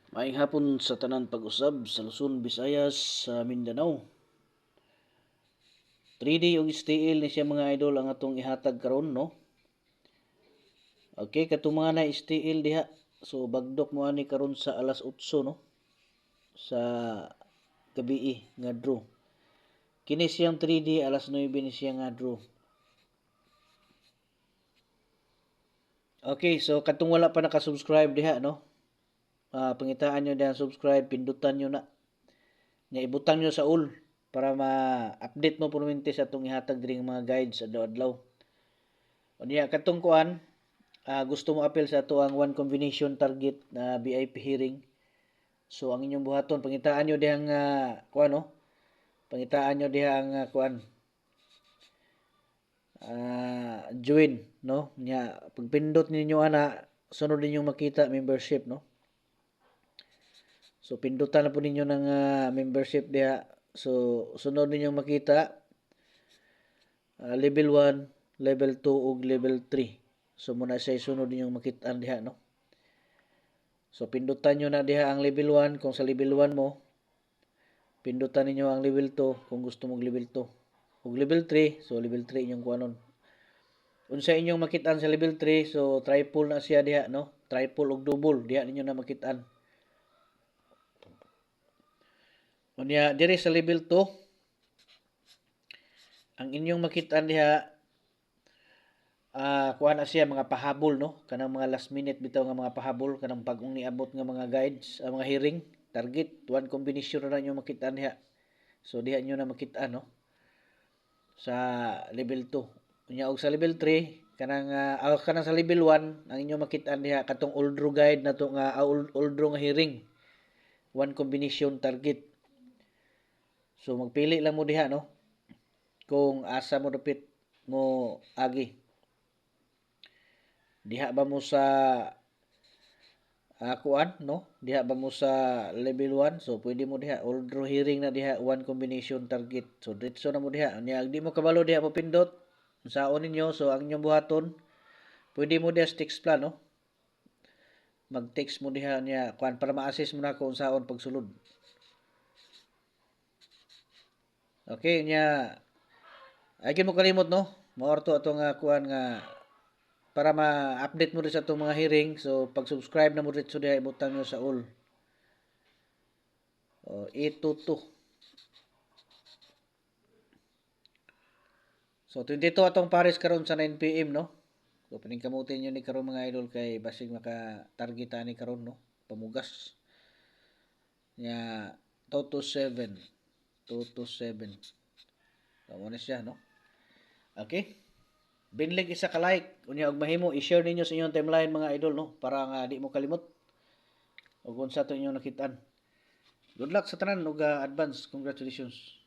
Maayong hapon sa tanan pag-usab sa Luzon, Visayas, sa Mindanao. 3D og STL ni siya mga idol ang atong ihatag karon, no? Okay, katong mga na STL diha. So bagdok mo ani karon sa alas 8, no? Sa gabi nga draw. Kini siyang 3D alas 9 ni siya nga draw. Okay, so katong wala pa naka-subscribe diha, no? Pangitaan nyo diha subscribe, pindutan nyo na. Nya ibutang nyo sa all para ma-update mo permanente sa atong ihatag diri mga guides sa adlaw. Unya katong kuan, gusto mo appeal sa ato ang one combination target na VIP hearing. So ang inyong buhaton pangitaan nyo dihang kuan, no? Pangitaan nyo dihang kuan, join, no? Nya pagpindot ninyo ana, sunod ninyong makita membership, no? So pindutan na po ninyo ng membership diha. So sunod ninyong makita level 1, level 2 ug level 3. So muna siya sunod ninyong makita diha, no? So pindutan nyo na diha ang level 1 kung sa level 1 mo. Pindutan ninyo ang level 2 kung gusto mong level 2. Ug level 3, so level 3 inyong kuanon. Unsa inyong makitaan sa level 3, so triple na siya diha, no? Triple ug double diha ninyo na makitaan. Unya diri sa level 2, ang inyong makitaan diha kuha na siya mga pahabol, no? Kanang mga last minute bitaw nga mga pahabol, kanang pag-ung niabot nga mga guides, mga hearing, target, one combination na inyo makitaan diha. So diha nyo na makitaan, no? Sa level 2. Unya og sa level 3, kanang sa level 1, ang inyo makitaan diha katong old draw guide na to nga old draw nga hearing. One combination target. So magpili lang mo diha, no? Kung asa mo dapit mo agi. Diha ba mo sa kuan, no? Diha ba mo sa level 1? So pwede mo diha old draw hearing na diha one combination target. So diretso na mo diha. Nya di mo kabalo diha mo pindot. Saon ninyo, so ang inyong buhaton pwede mo diha text plan, no? Mag-text mo diha niya kuan para ma-assess mo na kung saon pagsulod. Okay, nya ay mo kalimot, no? Maorto atong kuan nga para ma-update mo rin sa itong mga hearing. So pag-subscribe na mo rin so diha ibutang nyo sa all. Ituto. So 22 atong pares karon sa 9 PM, no? So paningkamutin nyo ni karon mga idol kay basig maka-target ani karon, no? Pamugas. Nya 2 to 7. 2 to 7. So mo na siya, no? Okay? Binlig isa ka like unya og mahimo i-share ninyo sa inyong timeline mga idol, no? Para nga di mo kalimot. Ug unsa to inyong nakitaan. Good luck sa tanan ug advance congratulations.